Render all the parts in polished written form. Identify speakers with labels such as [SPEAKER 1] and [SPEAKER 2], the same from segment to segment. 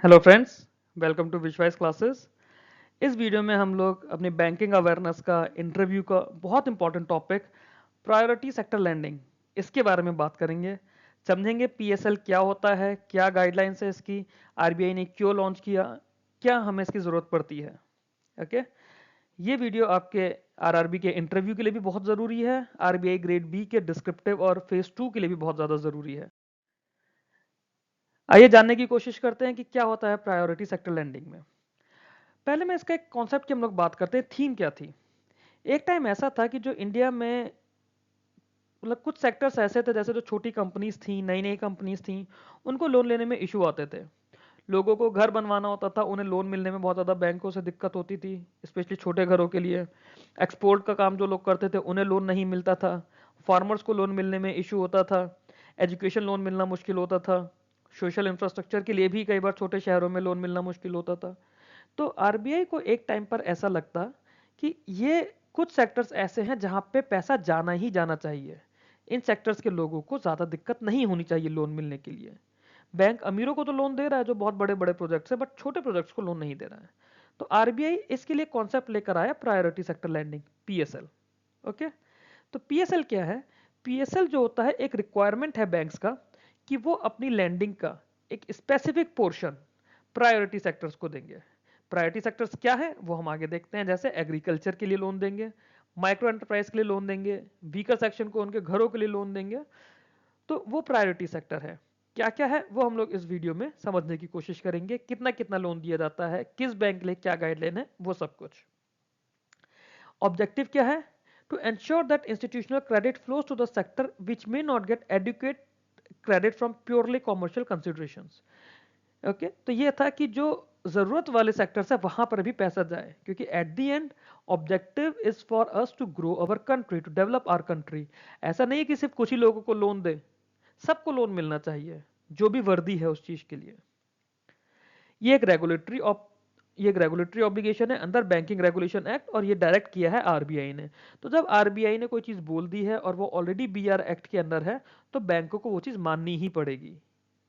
[SPEAKER 1] Hello friends, welcome to विश्वास classes. इस video में हम लोग अपनी बैंकिंग अवेयरनेस का इंटरव्यू का बहुत important topic priority sector lending इसके बारे में बात करेंगे। समझेंगे पीएसएल क्या होता है, क्या गाइडलाइंस है इसकी, आरबीआई ने क्यों लॉन्च किया, क्या हमें इसकी ज़रूरत पड़ती है। ओके, ये वीडियो आपके आरआरबी के इंटरव्यू के लिए भी बहुत ज़रूरी है, आरबीआई ग्रेड बी के डिस्क्रिप्टिव और फेज 2 के लिए भी बहुत ज़्यादा ज़रूरी है। आइए जानने की कोशिश करते हैं कि क्या होता है प्रायोरिटी सेक्टर लैंडिंग में। पहले मैं इसका एक कॉन्सेप्ट की हम लोग बात करते हैं, थीम क्या थी। एक टाइम ऐसा था कि जो इंडिया में मतलब कुछ सेक्टर्स ऐसे थे, जैसे जो छोटी कंपनीज थी, नई नई कंपनीज थी, उनको लोन लेने में इशू आते थे। लोगों को घर बनवाना होता था, उन्हें लोन मिलने में बहुत ज़्यादा बैंकों से दिक्कत होती थी, स्पेशली छोटे घरों के लिए। एक्सपोर्ट का काम जो लोग करते थे उन्हें लोन नहीं मिलता था। फार्मर्स को लोन मिलने में इशू होता था। एजुकेशन लोन मिलना मुश्किल होता था। सोशल इंफ्रास्ट्रक्चर के लिए भी कई बार छोटे शहरों में लोन मिलना मुश्किल होता था। तो आरबीआई को एक टाइम पर ऐसा लगता कि ये कुछ सेक्टर्स ऐसे हैं जहां पे पैसा जाना ही जाना चाहिए। इन सेक्टर्स के लोगों को ज़्यादा दिक्कत नहीं होनी चाहिए लोन मिलने के लिए। बैंक अमीरों को तो लोन दे रहा है जो बहुत बड़े बड़े प्रोजेक्ट्स है, बट छोटे प्रोजेक्ट्स को लोन नहीं दे रहा है। तो आरबीआई इसके लिए कॉन्सेप्ट लेकर आया priority sector lending, PSL. Okay, तो पीएसएल क्या है? पीएसएल जो होता है, एक रिक्वायरमेंट है बैंक्स का कि वो अपनी लैंडिंग का एक स्पेसिफिक पोर्शन प्रायोरिटी सेक्टर्स को देंगे। प्रायोरिटी सेक्टर्स क्या है वो हम आगे देखते हैं, जैसे एग्रीकल्चर के लिए लोन देंगे, माइक्रो एंटरप्राइज के लिए लोन देंगे, वीकर सेक्शन को उनके घरों के लिए लोन देंगे। तो वो प्रायोरिटी सेक्टर है। क्या क्या है वो हम लोग इस वीडियो में समझने की कोशिश करेंगे, कितना कितना लोन दिया जाता है, किस बैंक के लिए क्या गाइडलाइन है, वो सब कुछ। ऑब्जेक्टिव क्या है? To ensure that institutional credit flows to the sector which may not get adequate credit from purely commercial considerations. Okay, तो ये था कि जो जरूरत वाले सेक्टर्स है वहां पर भी पैसा जाए, क्योंकि at the end objective is for us to grow our country, to develop our country. ऐसा नहीं है कि सिर्फ कुछ ही लोगों को लोन दे, सबको लोन मिलना चाहिए जो भी वर्दी है उस चीज के लिए। ये एक रेगुलेटरी ये एक रेगुलेटरी ऑब्लिगेशन है अंडर बैंकिंग रेगुलेशन एक्ट, और ये डायरेक्ट किया है आरबीआई ने। तो जब आरबीआई ने कोई चीज बोल दी है और वो ऑलरेडी बीआर एक्ट के अंदर है, तो बैंकों को वो चीज माननी ही पड़ेगी।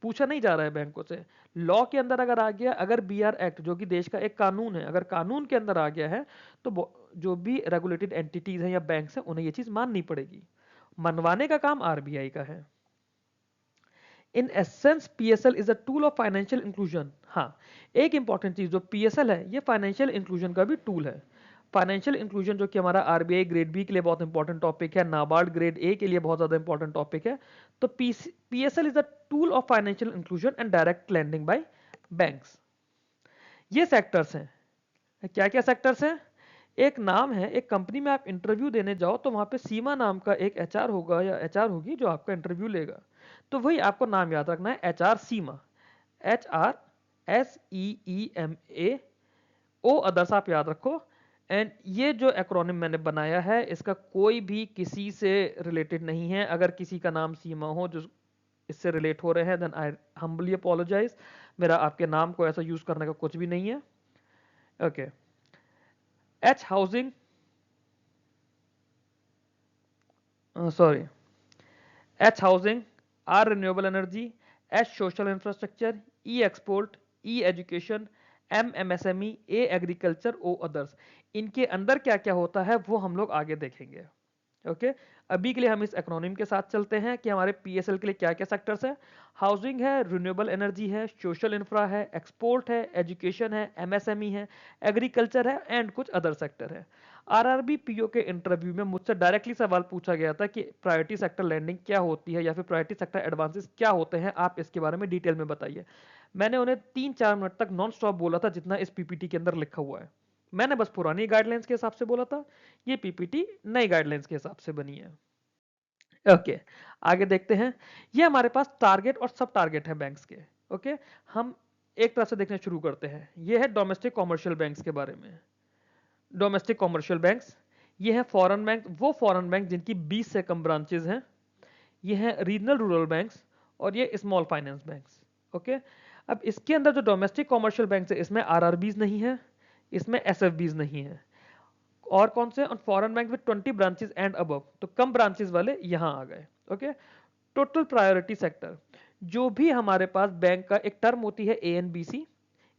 [SPEAKER 1] पूछा नहीं जा रहा है बैंकों से। लॉ के अंदर अगर आ गया, अगर बीआर एक्ट जो कि देश का एक कानून है, अगर कानून के अंदर आ गया है, तो जो भी रेगुलेटेड एंटिटीज हैं या बैंक्स हैं उन्हें ये चीज माननी पड़ेगी। मनवाने का काम आरबीआई का है। In essence PSL is a tool of financial inclusion. हाँ, एक इंपॉर्टेंट चीज, जो पीएसएल है ये फाइनेंशियल इंक्लूजन का भी टूल है। फाइनेंशियल इंक्लूजन जो कि हमारा आरबीआई ग्रेड बी के लिए बहुत इंपॉर्टेंट टॉपिक है, नाबार्ड ग्रेड ए के लिए बहुत ज्यादा इंपॉर्टेंट टॉपिक है। तो PSL is a tool of financial inclusion and direct lending by banks. ये सेक्टर्स हैं। क्या क्या सेक्टर्स हैं? एक नाम है, एक कंपनी में आप इंटरव्यू देने जाओ तो वहां पे सीमा नाम का एक एचआर होगा या एचआर होगी जो आपका इंटरव्यू लेगा। तो वही आपको नाम याद रखना है, एचआर सीमा। HRSEEMA, ओ अदर्स आप याद रखो। एंड ये जो एक्रोनिम मैंने बनाया है इसका कोई भी किसी से रिलेटेड नहीं है। अगर किसी का नाम सीमा हो जो इससे रिलेट हो रहे हैं, देन आई हम्बली अपोलोजाइज। मेरा आपके नाम को ऐसा यूज करने का कुछ भी नहीं है। Okay, H housing, sorry, H housing, R renewable energy, H social infrastructure, E export, E education, M MSME, A agriculture, O others. इनके अंदर क्या क्या होता है वो हम लोग आगे देखेंगे। ओके, अभी के लिए हम इस एक्रोनिम के साथ चलते हैं कि हमारे पीएसएल के लिए क्या क्या सेक्टर्स है। हाउसिंग है, रिन्यूएबल एनर्जी है, सोशल इंफ्रा है, एक्सपोर्ट है, एजुकेशन है, एमएसएमई है, एग्रीकल्चर है एंड कुछ अदर सेक्टर है। आरआरबी पीओ के इंटरव्यू में मुझसे डायरेक्टली सवाल पूछा गया था कि प्रायोरिटी सेक्टर लैंडिंग क्या होती है या फिर प्रायोरिटी सेक्टर एडवांसेस क्या होते हैं, आप इसके बारे में डिटेल में बताइए। मैंने उन्हें 3-4 मिनट तक नॉन स्टॉप बोला था जितना इस पीपीटी के अंदर लिखा हुआ है। मैंने बस पुरानी गाइडलाइंस के हिसाब से बोला था, ये पीपीटी नई गाइडलाइंस के हिसाब से बनी है। ओके, आगे देखते हैं। ये हमारे पास टारगेट और सब टारगेट है बैंक्स के। ओके, हम एक तरफ से देखना शुरू करते हैं। ये है डोमेस्टिक कॉमर्शियल बैंक्स के बारे में। डोमेस्टिक कॉमर्शियल बैंक्स, ये है फॉरेन बैंक, वो फॉरेन बैंक जिनकी 20 से कम ब्रांचेज हैं। ये है रीजनल रूरल बैंक्स, और ये स्मॉल फाइनेंस बैंक्स। ओके, अब इसके अंदर जो डोमेस्टिक कॉमर्शियल बैंक्स है इसमें आरआरबीज नहीं है, इसमें एसएफबीज नहीं है। और कौन से? और foreign bank with 20 branches and above, तो कम ब्रांचेस वाले यहां आ गए। ओके, टोटल प्रायोरिटी सेक्टर, जो भी हमारे पास बैंक का एक टर्म होती है एएनबीसी,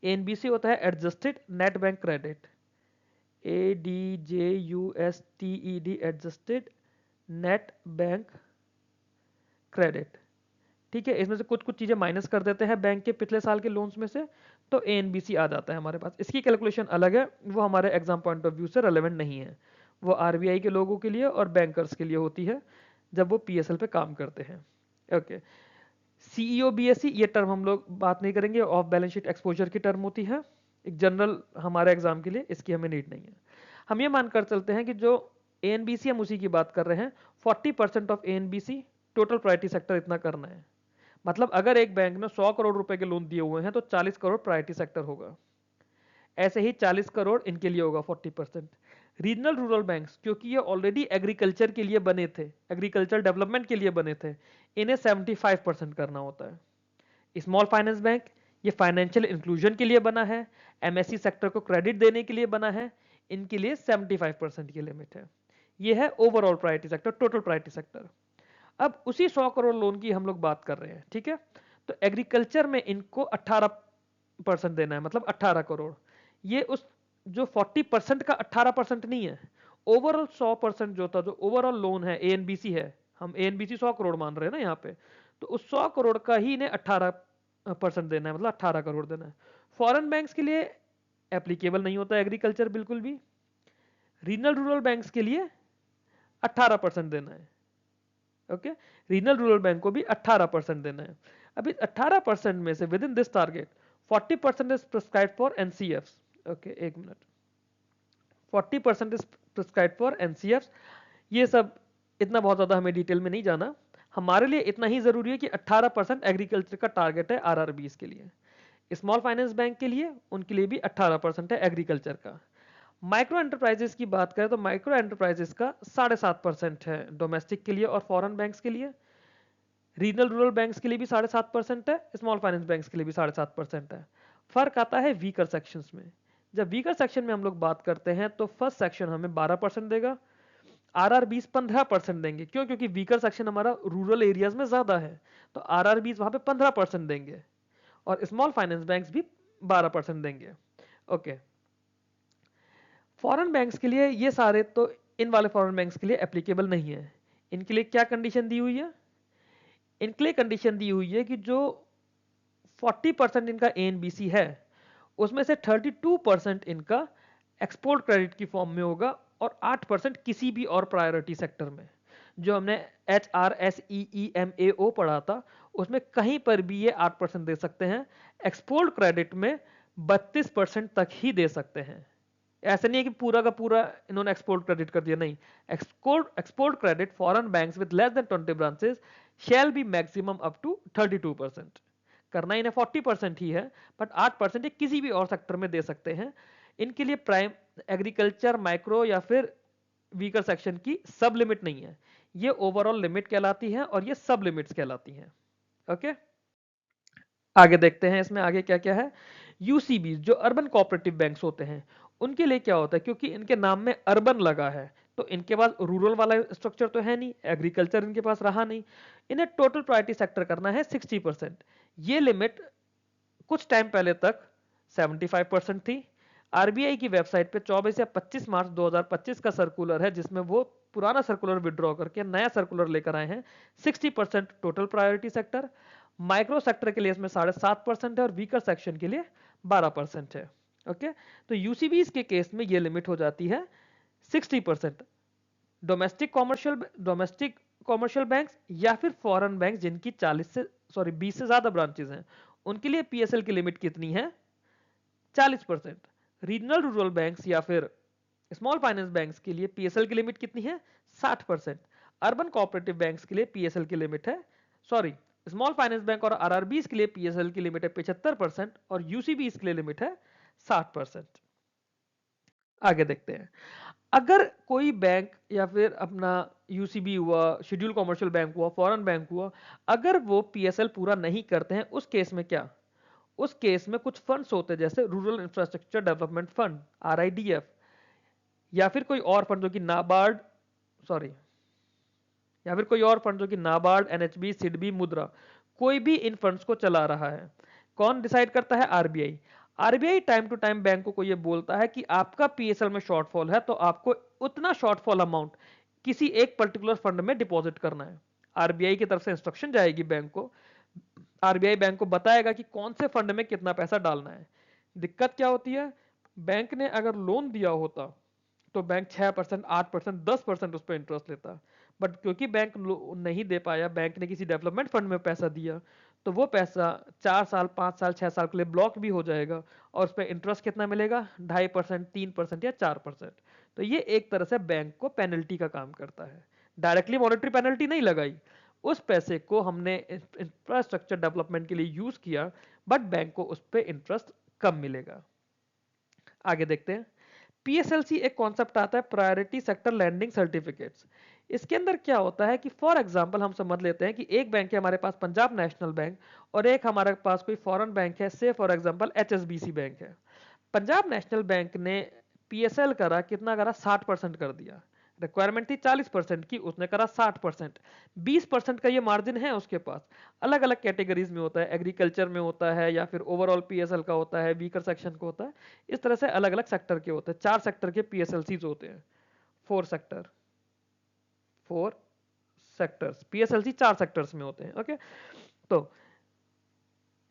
[SPEAKER 1] एनबीसी होता है adjusted net bank credit, ADJUSTED, adjusted net bank credit. ठीक है, इसमें से कुछ कुछ चीजें माइनस कर देते हैं बैंक के पिछले साल के लोन्स में से, तो एनबीसी आ जाता है हमारे पास। इसकी कैलकुलेशन अलग है, वो हमारे एग्जाम पॉइंट ऑफ व्यू से रेलेवेंट नहीं है, वो आरबीआई के लोगों के लिए और बैंकर्स के लिए होती है जब वो पीएसएल पे काम करते हैं। ओके, सीईओ बीएससी ये टर्म हम लोग बात नहीं करेंगे, ऑफ बैलेंस शीट एक्सपोजर की टर्म होती है, एक जनरल हमारे एग्जाम के लिए, इसकी हमें नीड नहीं है। हम ये मानकर चलते हैं कि जो एएनबीसी हम उसी की बात कर रहे हैं, 40% ऑफ एएनबीसी टोटल प्रायोरिटी सेक्टर इतना करना है। मतलब अगर एक बैंक ने 100 करोड़ रुपए के लोन दिए हुए हैं तो 40 करोड़ प्रायोरिटी सेक्टर होगा, ऐसे ही 40 करोड़ इनके लिए होगा 40%। रीजनल रूरल बैंक्स, क्योंकि ये ऑलरेडी एग्रीकल्चर के लिए बने थे, एग्रीकल्चर डेवलपमेंट के लिए बने थे, इन्हें 75% करना होता है। स्मॉल फाइनेंस बैंक, ये फाइनेंशियल इंक्लूजन के लिए बना है, एमएससी सेक्टर को क्रेडिट देने के लिए बना है, इनके लिए 75% की लिमिट है। ये है overall priority sector, total priority sector. अब उसी 100 करोड़ लोन की हम लोग बात कर रहे हैं, ठीक है। तो एग्रीकल्चर में इनको 18% देना है, मतलब 18 करोड़। ये उस जो 40% का 18% नहीं है, ओवरऑल 100% जो था, जो ओवरऑल लोन है एएनबीसी है, हम एएनबीसी 100 करोड़ मान रहे हैं ना यहाँ पे, तो उस 100 करोड़ का ही इन्हें 18% देना है, मतलब 18 करोड़ देना है। फॉरेन बैंक्स के लिए एप्लीकेबल नहीं होता एग्रीकल्चर बिल्कुल भी। रीजनल रूरल बैंक्स के लिए 18% देना है। ओके, रीजनल रूरल बैंक को भी 18% देना है। अभी 18% में से within this target 40% is prescribe for NCFs. Okay, एक minute, 40% is prescribe for NCFs. ये सब इतना बहुत ज्यादा हमें डिटेल में नहीं जाना, हमारे लिए इतना ही जरूरी है कि 18% एग्रीकल्चर का टारगेट है आरआरबीज के लिए। स्मॉल फाइनेंस बैंक के लिए, उनके लिए भी 18% है एग्रीकल्चर का। माइक्रो एंटरप्राइजेस की बात करें तो माइक्रो एंटरप्राइजेस का 7.5% है डोमेस्टिक के लिए और फॉरेन बैंक्स के लिए। रीजनल रूरल बैंक्स के लिए भी 7.5% है, स्मॉल फाइनेंस बैंक्स के लिए भी 7.5% है। फर्क आता है वीकर सेक्शंस में। जब वीकर सेक्शन में हम लोग बात करते हैं तो फर्स्ट सेक्शन हमें 12% देगा, आरआरबीज 15% देंगे। क्यों? क्योंकि वीकर सेक्शन हमारा रूरल एरियाज में ज्यादा है, तो आरआरबीज वहां पे 15% देंगे, और स्मॉल फाइनेंस बैंक्स भी 12% देंगे। ओके, फॉरेन बैंक्स के लिए ये सारे तो इन वाले फॉरेन बैंक्स के लिए एप्लीकेबल नहीं है। इनके लिए क्या कंडीशन दी हुई है? इनके लिए कंडीशन दी हुई है कि जो 40% इनका एएनबीसी है, उसमें से 32% इनका एक्सपोर्ट क्रेडिट की फॉर्म में होगा और 8% किसी भी और प्रायोरिटी सेक्टर में। जो हमने HRSEEMAO पढ़ा था, उसमें कहीं पर भी ये 8% दे सकते हैं। एक्सपोर्ट क्रेडिट में 32% तक ही दे सकते हैं। ऐसा नहीं है कि पूरा का पूरा इन्होंने एक्सपोर्ट क्रेडिट कर दिया, नहीं। Export credit foreign banks with less than 20 branches shall be maximum up to 32%। करना इन्हें 40% ही है, बट 8% ये किसी भी और सेक्टर में दे सकते हैं। इनके लिए प्राइम एग्रीकल्चर, माइक्रो या फिर वीकर सेक्शन की सब लिमिट नहीं है, ये ओवरऑल लिमिट कहलाती है और ये सब लिमिट्स कहलाती हैं। ओके, आगे देखते हैं इसमें आगे क्या क्या है। यूसीबी जो अर्बन कोऑपरेटिव बैंक्स होते हैं, उनके लिए क्या होता है, क्योंकि इनके नाम में अर्बन लगा है तो इनके पास रूरल वाला स्ट्रक्चर तो है नहीं, एग्रीकल्चर इनके पास रहा नहीं। इन्हें टोटल प्रायोरिटी सेक्टर करना है 60%। ये लिमिट कुछ टाइम पहले तक 75% थी। आरबीआई की वेबसाइट पे 24 या 25 मार्च 2025 का सर्कुलर है, जिसमें वो पुराना सर्कुलर विड्रॉ करके नया सर्कुलर लेकर आए हैं। 60% total priority sector. Micro sector के लिए इसमें 7.5% है और वीकर सेक्शन के लिए 12% है। ओके, तो यूसीबीज के केस में ये लिमिट हो जाती है 60%। डोमेस्टिक कॉमर्शियल बैंक्स या फिर फॉरेन बैंक जिनकी 20 से ज्यादा ब्रांचेस हैं, उनके लिए पीएसएल की लिमिट कितनी है? 40%। रीजनल रूरल बैंक्स या फिर स्मॉल फाइनेंस बैंक्स के लिए पीएसएल की लिमिट कितनी है? 60%। अर्बन कोऑपरेटिव बैंक्स के लिए पीएसएल की लिमिट है, सॉरी, स्मॉल फाइनेंस बैंक और आरआरबीज के लिए पीएसएल की लिमिट है 75% और यूसीबीज के लिए लिमिट है 60%। आगे देखते हैं, अगर कोई बैंक या फिर अपना यूसीबी हुआ, शेड्यूल कॉमर्शियल बैंक हुआ, फॉरेन बैंक हुआ, अगर वो पीएसएल पूरा नहीं करते हैं, उस केस में क्या? उस केस में कुछ फंड्स होते हैं जैसे rural infrastructure development fund, RIDF, या फिर कोई और फंड जो कि नाबार्ड, सॉरी, या फिर कोई और फंड जो कि नाबार्ड, एनएचबी, सिडबी, मुद्रा, कोई भी इन फंड्स को चला रहा है। कौन डिसाइड करता है? RBI. RBI time to time बैंकों को ये बोलता है कि आपका पीएसएल में शॉर्टफॉल है तो आपको उतना शॉर्टफॉल अमाउंट किसी एक पर्टिकुलर फंड में डिपॉजिट करना है। आरबीआई की तरफ से इंस्ट्रक्शन जाएगी बैंक को, आरबीआई बैंक को बताएगा कि कौन से फंड में कितना पैसा डालना है। दिक्कत क्या होती है, बैंक ने अगर लोन दिया होता तो बैंक 6%, 8%, 10% उस पर इंटरेस्ट लेता, बट क्योंकि बैंक नहीं दे पाया, बैंक ने किसी डेवलपमेंट फंड में पैसा दिया, तो वो पैसा 4 साल, 5 साल, 6 साल के लिए ब्लॉक भी हो जाएगा और उस पर इंटरेस्ट कितना मिलेगा, 2.5%, 3% या 4%। तो ये एक तरह से बैंक को पेनल्टी का काम करता है। डायरेक्टली मॉनेटरी पेनल्टी नहीं लगाई, उस पैसे को हमने इंफ्रास्ट्रक्चर डेवलपमेंट के लिए यूज किया, बट बैंक को उस पर इंटरेस्ट कम मिलेगा। आगे देखते हैं। पीएसएलसी एक कॉन्सेप्ट आता है प्रायोरिटी सेक्टर लैंडिंग सर्टिफिकेट्स। इसके अंदर क्या होता है कि फॉर एग्जांपल हम समझ लेते हैं कि एक बैंक है हमारे पास पंजाब नेशनल बैंक, और एक हमारे पास कोई फॉरेन बैंक है, से फॉर एग्जांपल एचएसबीसी बैंक है। पंजाब नेशनल बैंक ने पीएसएल करा, कितना करा, 60% कर दिया। रिक्वायरमेंट थी 40% की, उसने करा 60%। 20% का ये मार्जिन है उसके पास। अलग अलग कैटेगरीज में होता है, एग्रीकल्चर में होता है या फिर ओवरऑल पीएसएल का होता है, वीकर सेक्शन का होता है। इस तरह से अलग अलग सेक्टर के होते हैं। 4 सेक्टर के पीएसएलसीज होते हैं। 4 सेक्टर, 4 सेक्टर्स पीएसएलसी 4 सेक्टर्स में होते हैं। ओके, तो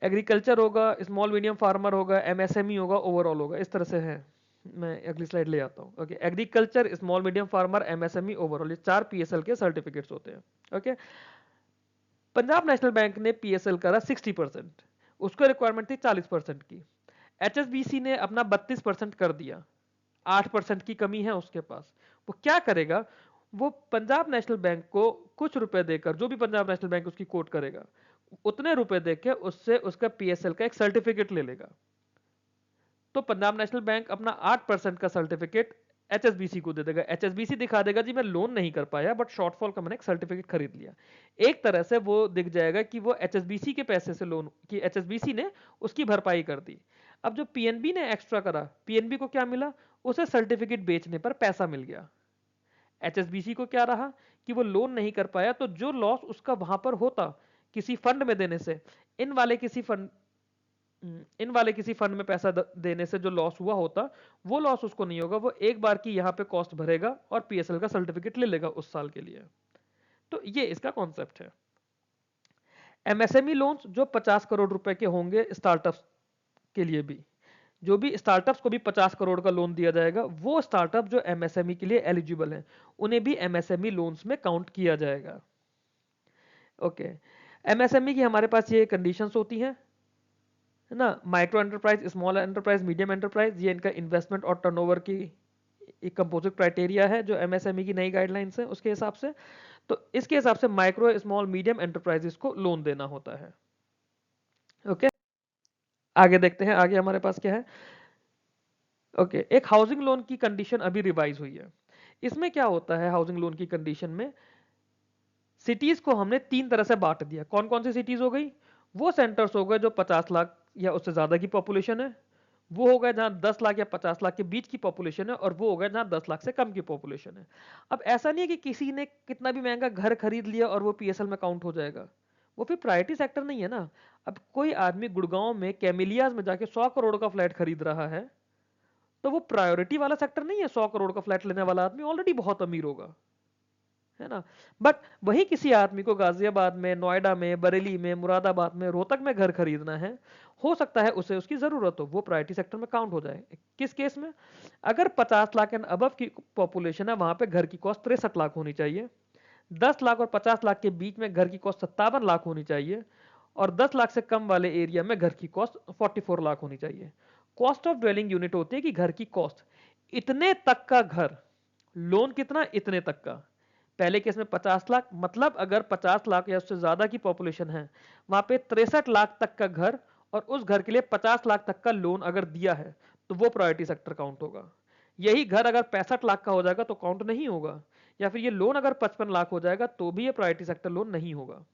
[SPEAKER 1] एग्रीकल्चर होगा, स्मॉल मीडियम फार्मर होगा, एमएसएमई होगा, ओवरऑल होगा। इस तरह से है। मैं अगली स्लाइड ले आता हूँ। Okay, agriculture, small medium farmer, MSME, overall, ये 4 पीएसएल के सर्टिफिकेट्स होते हैं। ओके, पंजाब नेशनल बैंक ने पीएसएल करा 60%, उसको रिक्वायरमेंट थी 40% की। एचएसबीसी ने अपना 32% कर दिया, 8% की कमी है उसके पास। वो क्या करेगा, वो पंजाब नेशनल बैंक को कुछ रुपए देकर, जो भी पंजाब नेशनल बैंक उसकी कोट करेगा, उतने रुपए देके उससे उसका पीएसएल का एक सर्टिफिकेट ले लेगा। तो पंजाब नेशनल बैंक अपना 8% का सर्टिफिकेट एचएसबीसी को दे देगा। एचएसबीसी दिखा देगा जी मैं लोन नहीं कर पाया, बट शॉर्टफॉल का मैंने एक सर्टिफिकेट खरीद लिया। एक तरह से वो दिख जाएगा कि वो एचएसबीसी के पैसे से लोन, कि एचएसबीसी ने उसकी भरपाई कर दी। अब जो पीएनबी ने एक्स्ट्रा करा, पीएनबी को क्या मिला, उसे सर्टिफिकेट बेचने पर पैसा मिल गया। एचएसबीसी को क्या रहा कि वो लोन नहीं कर पाया, तो जो लॉस उसका वहां पर होता किसी फंड में देने से, इन वाले किसी फंड इन वाले किसी फंड में पैसा देने से जो लॉस हुआ होता, वो लॉस उसको नहीं होगा। वो एक बार की यहाँ पे कॉस्ट भरेगा और पीएसएल का सर्टिफिकेट ले लेगा उस साल के लिए। तो ये इसका कॉन्सेप्ट है। एमएसएमई लोन्स जो 50 करोड़ रुपए के होंगे स्टार्टअप्स के लिए भी, जो भी स्टार्टअप्स को भी 50 करोड़ का लोन दिया जाएगा, वो स्टार्टअप जो एमएसएमई के लिए एलिजिबल है, उन्हें भी एमएसएमई लोन्स में काउंट किया जाएगा। ओके, एमएसएमई की हमारे पास ये कंडीशंस होती हैं, है ना। Micro enterprise, small enterprise, medium enterprise, ये इनका इन्वेस्टमेंट और टर्नओवर की एक कंपोजिट क्राइटेरिया है जो एमएसएमई की नई गाइडलाइंस है उसके हिसाब से। तो इसके हिसाब से माइक्रो, स्मॉल, मीडियम एंटरप्राइजेस को लोन देना होता है। ओके, आगे देखते हैं, आगे हमारे पास क्या है। ओके, एक हाउसिंग लोन की कंडीशन अभी रिवाइज हुई है। इसमें क्या होता है, हाउसिंग लोन की कंडीशन में सिटीज को हमने 3 तरह से बांट दिया। कौन कौन सी सिटीज हो गई, वो सेंटर्स हो गए जो 50 लाख या उससे ज्यादा की पॉपुलेशन है, वो हो गए जहां 10 लाख या 50 लाख के बीच की पॉपुलेशन है, और वो हो गए जहां 10 लाख से कम की पॉपुलेशन है। अब ऐसा नहीं है कि किसी ने कितना भी महंगा घर खरीद लिया और वो पीएसएल में काउंट हो जाएगा, वो फिर प्रायोरिटी सेक्टर नहीं है ना। अब कोई आदमी गुड़गांव में कैमिलियाज में जाके 100 करोड़ का फ्लैट खरीद रहा है, तो वो प्रायोरिटी वाला सेक्टर नहीं है। 100 करोड़ का फ्लैट लेने वाला आदमी ऑलरेडी बहुत अमीर होगा, है ना। बट वही किसी आदमी को गाजियाबाद में, नोएडा में, बरेली में, मुरादाबाद में, रोहतक में घर खरीदना है, हो सकता है उसे उसकी जरूरत हो, वो प्रायोरिटी सेक्टर में काउंट हो जाए। किस केस में, अगर 50 लाख एंड अबव की पॉपुलेशन है, वहां पे घर की कॉस्ट 63 लाख होनी चाहिए। 10 लाख और 50 लाख के बीच में घर की कॉस्ट 57 लाख होनी चाहिए, और 10 लाख से कम वाले एरिया में घर की कॉस्ट 44 लाख होनी चाहिए। कॉस्ट ऑफ ड्वेलिंग यूनिट होती है कि घर की कॉस्ट, इतने तक का घर, लोन कितना, इतने तक का। पहले केस में 50 लाख, मतलब अगर 50 लाख या उससे ज्यादा की पॉपुलेशन है, वहां पे 63 लाख तक का घर, और उस घर के लिए 50 लाख तक का लोन अगर दिया है, तो वो प्रायोरिटी सेक्टर काउंट होगा। यही घर अगर 65 लाख का हो जाएगा तो काउंट नहीं होगा, या फिर ये लोन अगर 55 लाख हो जाएगा तो भी ये प्रायोरिटी सेक्टर लोन नहीं होगा।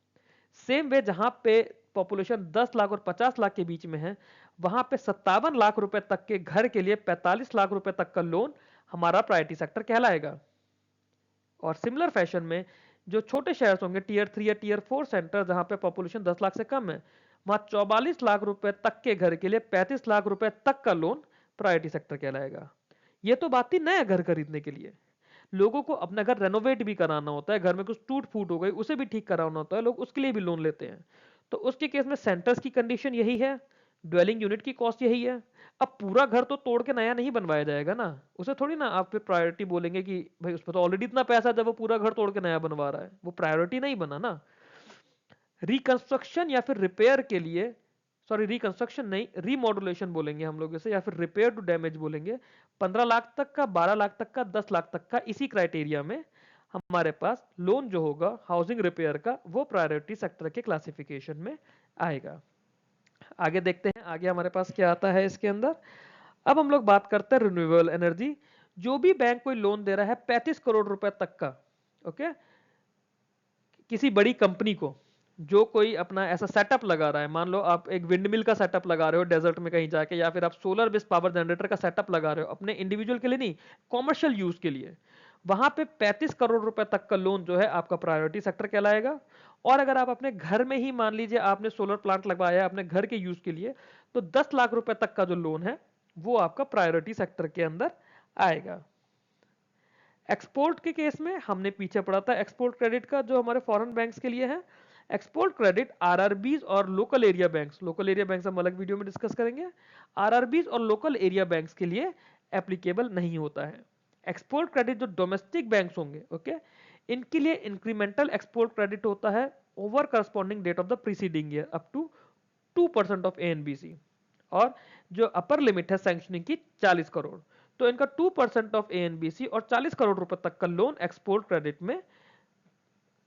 [SPEAKER 1] सेम वे, जहां पे पॉपुलेशन 10 लाख और 50 लाख के बीच में है, वहां पे 57 लाख रुपए तक के घर के लिए 45 लाख रुपए तक का लोन हमारा प्रायोरिटी सेक्टर कहलाएगा। और सिमिलर फैशन में जो छोटे शहर होंगे, टीयर 3 या टीयर 4 सेंटर, जहां पे पॉपुलेशन 10 लाख से कम है, वहां 44 लाख रुपए तक के घर के लिए 35 लाख रुपए तक का लोन प्रायोरिटी सेक्टर कहलाएगा। ये तो बात थी नया घर खरीदने के लिए। लोगों को अपना घर रेनोवेट भी कराना होता है, घर में कुछ टूट फूट हो गई उसे भी ठीक कराना होता है, लोग उसके लिए भी लोन लेते हैं। तो उसके केस में सेंटर्स की कंडीशन यही है, ड्वेलिंग यूनिट की कॉस्ट यही है। अब पूरा घर तो तोड़ के नया नहीं बनवाया जाएगा ना, उसे थोड़ी ना आप पे प्रायोरिटी बोलेंगे कि भाई उस पर तो ऑलरेडी इतना पैसा है, जब वो पूरा घर तोड़ के नया बनवा रहा है, वो प्रायोरिटी नहीं बना ना। रिकंस्ट्रक्शन या फिर रिपेयर के लिए, सॉरी रिकंस्ट्रक्शन नहीं, रीमॉड्यूलेशन बोलेंगे हम लोग इसे, या फिर रिपेयर टू डैमेज बोलेंगे। 15 लाख तक का, 12 लाख तक का, 10 लाख तक का, इसी क्राइटेरिया में हमारे पास लोन जो होगा हाउसिंग रिपेयर का वो प्रायोरिटी सेक्टर के क्लासिफिकेशन में आएगा। आगे देखते हैं आगे हमारे पास क्या आता है इसके अंदर। अब हम लोग बात करते हैं रिन्यूएबल एनर्जी। जो भी बैंक कोई लोन दे रहा है 35 करोड़ रुपए तक का, ओके, किसी बड़ी कंपनी को, जो कोई अपना ऐसा सेटअप लगा रहा है, मान लो आप एक विंडमिल का सेटअप लगा रहे हो डेजर्ट में कहीं जाके, या फिर आप सोलर बेस्ड पावर जनरेटर का सेटअप लगा रहे हो अपने इंडिविजुअल के लिए नहीं, कॉमर्शियल यूज के लिए, वहां पे 35 करोड़ रुपए तक का लोन जो है आपका प्रायोरिटी सेक्टर कहलाएगा। और अगर आप अपने घर में ही मान लीजिए आपने सोलर प्लांट लगवाया है अपने घर के यूज के लिए, तो 10 लाख रुपए तक का जो लोन है वो आपका प्रायोरिटी सेक्टर के अंदर आएगा। एक्सपोर्ट के केस में हमने पीछे पढ़ा था एक्सपोर्ट क्रेडिट का, जो हमारे फॉरेन बैंक्स के लिए है। एक्सपोर्ट क्रेडिट आरआरबीज और local area banks, local area banks हम अलग वीडियो में डिस्कस करेंगे, आरआरबीज और लोकल एरिया बैंक्स के लिए एप्लीकेबल नहीं होता है। एक्सपोर्ट क्रेडिट जो डोमेस्टिक बैंक्स होंगे, ओके, इनके लिए इंक्रीमेंटल एक्सपोर्ट क्रेडिट होता है over corresponding date of the preceding year up to 2% of ANBC, और जो अपर लिमिट है सैंक्शनिंग की 40 करोड़। तो इनका 2% ऑफ एएनबीसी और 40 करोड़ रुपए तक का लोन एक्सपोर्ट क्रेडिट में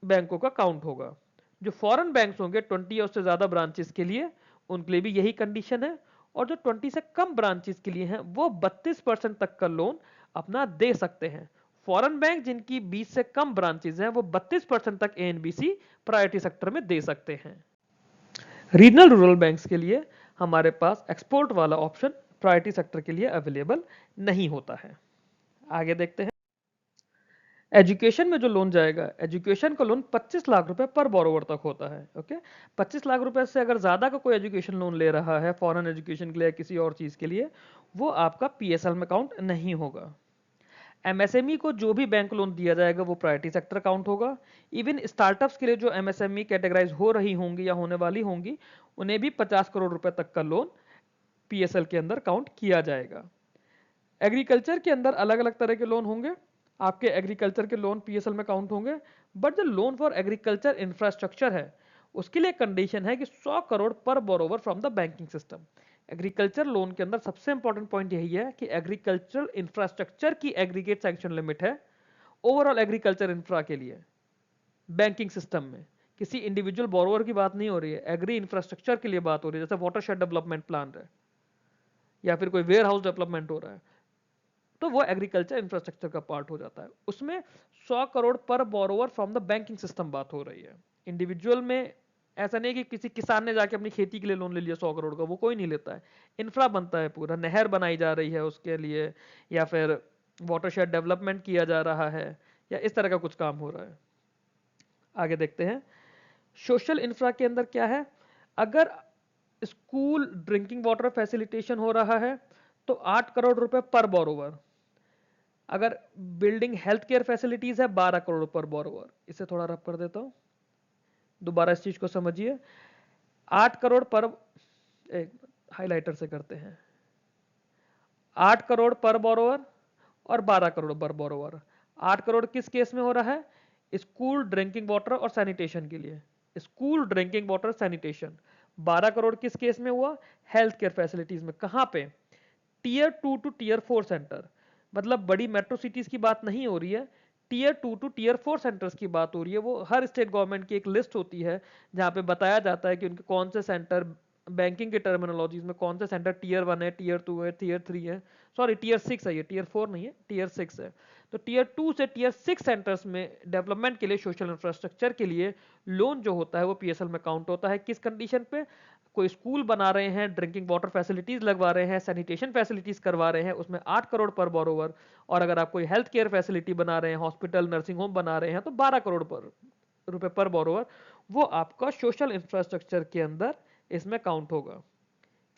[SPEAKER 1] बैंकों का काउंट होगा। जो फॉरेन बैंक्स होंगे 20 या उससे ज्यादा ब्रांचेस के लिए, उनके लिए भी यही कंडीशन है। और जो 20 से कम ब्रांचेस के लिए हैं वो 32% तक का लोन अपना दे सकते हैं। फॉरेन बैंक जिनकी 20 से कम ब्रांचेस हैं वो 32% तक एएनबीसी प्रायोरिटी सेक्टर में दे सकते हैं। रीजनल रूरल बैंक्स के लिए हमारे पास एक्सपोर्ट वाला ऑप्शन प्रायोरिटी सेक्टर के लिए अवेलेबल नहीं होता है। आगे देखते हैं एजुकेशन में जो लोन जाएगा, एजुकेशन का लोन 25 लाख रुपए पर बोरोवर तक होता है, ओके। 25 लाख रुपए से अगर ज्यादा का कोई एजुकेशन लोन ले रहा है फॉरेन एजुकेशन के लिए किसी और चीज के लिए, वो आपका पीएसएल में काउंट नहीं होगा। एमएसएमई को जो भी बैंक लोन दिया जाएगा वो प्रायोरिटी सेक्टर काउंट होगा। इवन स्टार्टअप्स के लिए जो एमएसएमई कैटेगराइज हो रही होंगी या होने वाली होंगी, उन्हें भी 50 करोड़ रुपए तक का लोन पीएसएल के अंदर काउंट किया जाएगा। एग्रीकल्चर के अंदर अलग अलग तरह के लोन होंगे, आपके एग्रीकल्चर के लोन पीएसएल में काउंट होंगे। बट जो लोन फॉर एग्रीकल्चर इंफ्रास्ट्रक्चर है उसके लिए कंडीशन है कि 100 करोड़ पर borrower from the banking system. Agriculture loan के अंदर सबसे इंपॉर्टेंट पॉइंट यही है कि एग्रीकल्चरल इंफ्रास्ट्रक्चर की एग्रीगेट सैंक्शन लिमिट है ओवरऑल एग्रीकल्चर इंफ्रा के लिए बैंकिंग सिस्टम में। किसी इंडिविजुअल बोरोवर की बात नहीं हो रही है, एग्री इंफ्रास्ट्रक्चर के लिए बात हो रही है, जैसे वाटरशेड डेवलपमेंट प्लान है या फिर कोई वेयर हाउस डेवलपमेंट हो रहा है, तो वो एग्रीकल्चर इंफ्रास्ट्रक्चर का पार्ट हो जाता है। उसमें 100 करोड़ पर borrower from the banking system बात हो रही है। इंडिविजुअल में ऐसा नहीं कि किसी किसान ने जाके अपनी खेती के लिए लोन ले लिया 100 करोड़ का, वो कोई नहीं लेता है। इंफ्रा बनता है, पूरा नहर बनाई जा रही है उसके लिए, या फिर वाटरशेड डेवलपमेंट किया जा रहा है, या इस तरह का कुछ काम हो रहा है। आगे देखते हैं सोशल इंफ्रा के अंदर क्या है। अगर स्कूल ड्रिंकिंग वाटर फैसिलिटेशन हो रहा है तो 8 करोड़ रुपए पर बोरोवर। अगर बिल्डिंग हेल्थ केयर फैसिलिटीज है 12 करोड़ पर बोरोवर। इसे थोड़ा रब कर देता हूं, दोबारा इस चीज को समझिए। 8 करोड़ पर, एक हाइलाइटर से करते हैं, 8 करोड़ पर बोरोवर और 12 करोड़ पर बोरोवर। 8 करोड़ किस केस में हो रहा है? स्कूल ड्रिंकिंग वाटर और सैनिटेशन के लिए, school drinking water sanitation. 12 crore किस केस में हुआ? हेल्थ केयर फैसिलिटीज में। कहां पे? टीयर 2 टू टीयर 4 सेंटर, मतलब बड़ी मेट्रो सिटीज की बात नहीं हो रही है, टीयर 2 टू टीयर 4 सेंटर्स की बात हो रही है। वो हर स्टेट गवर्नमेंट की एक लिस्ट होती है जहां पे बताया जाता है कि उनके कौन से सेंटर, बैंकिंग के टर्मिनोलॉजीज में कौन से सेंटर टीयर 1 है, टीयर 2 है, टीयर 3 है, सॉरी टीयर 6 है, ये टीयर 4 नहीं है, टीयर 6 है। तो टीयर 2 से टीयर 6 सेंटर्स में डेवलपमेंट के लिए, सोशल इंफ्रास्ट्रक्चर के लिए लोन जो होता है वो पीएसएल में काउंट होता है। किस कंडीशन पे? कोई स्कूल बना रहे हैं, ड्रिंकिंग वाटर फैसिलिटीज लगवा रहे हैं, सैनिटेशन फैसिलिटीज करवा रहे हैं, उसमें 8 करोड़ पर बोरोवर। और अगर आप कोई हेल्थ केयर फैसिलिटी बना रहे हैं, हॉस्पिटल नर्सिंग होम बना रहे हैं, तो 12 करोड़ पर रुपए पर बोरोवर, वो आपका सोशल इंफ्रास्ट्रक्चर के अंदर इसमें काउंट होगा।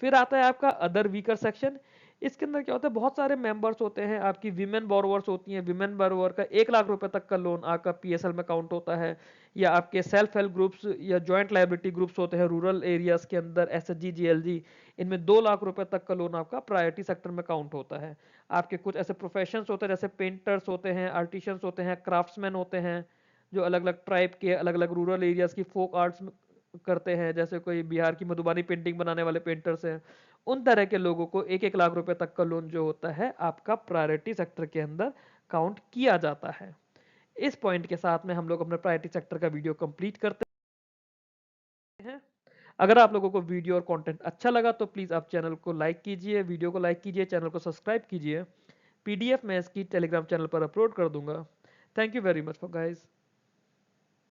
[SPEAKER 1] फिर आता है आपका अदर वीकर सेक्शन। इसके अंदर क्या होता है, बहुत सारे मेंबर्स होते हैं, आपकी विमेन बोरोवर्स होती हैं, विमेन बोरोवर का 1 लाख रुपए तक का लोन आपका पीएसएल में काउंट होता है। या आपके सेल्फ हेल्प ग्रुप्स या जॉइंट लाइबिलिटी ग्रुप्स होते हैं रूरल एरियाज के अंदर, एसएचजी जीएलजी, इनमें 2 लाख रुपए तक का लोन आपका प्रायोरिटी सेक्टर में काउंट होता है। आपके कुछ ऐसे प्रोफेशंस होते हैं जैसे पेंटर्स होते हैं, आर्टिशियंस होते हैं, क्राफ्ट्समैन होते हैं, जो अलग अलग ट्राइब के अलग अलग रूरल एरियाज की फोक आर्ट्स करते हैं, जैसे कोई बिहार की मधुबनी पेंटिंग बनाने वाले पेंटर्स हैं। उन तरह के लोगों को 1-1 लाख रुपए तक का लोन जो होता है आपका प्रायोरिटी सेक्टर के अंदर काउंट किया जाता है। इस पॉइंट के साथ में हम लोग अपने प्रायोरिटी सेक्टर का वीडियो कंप्लीट करते हैं। अगर आप लोगों को वीडियो और कंटेंट अच्छा लगा तो प्लीज़ आप चैनल को लाइक कीजिए, वीडियो को लाइक कीजिए, चैनल को सब्सक्राइब कीजिए। पीडीएफ मैं इसकी टेलीग्राम चैनल पर अपलोड कर दूंगा। Thank you very much for guys.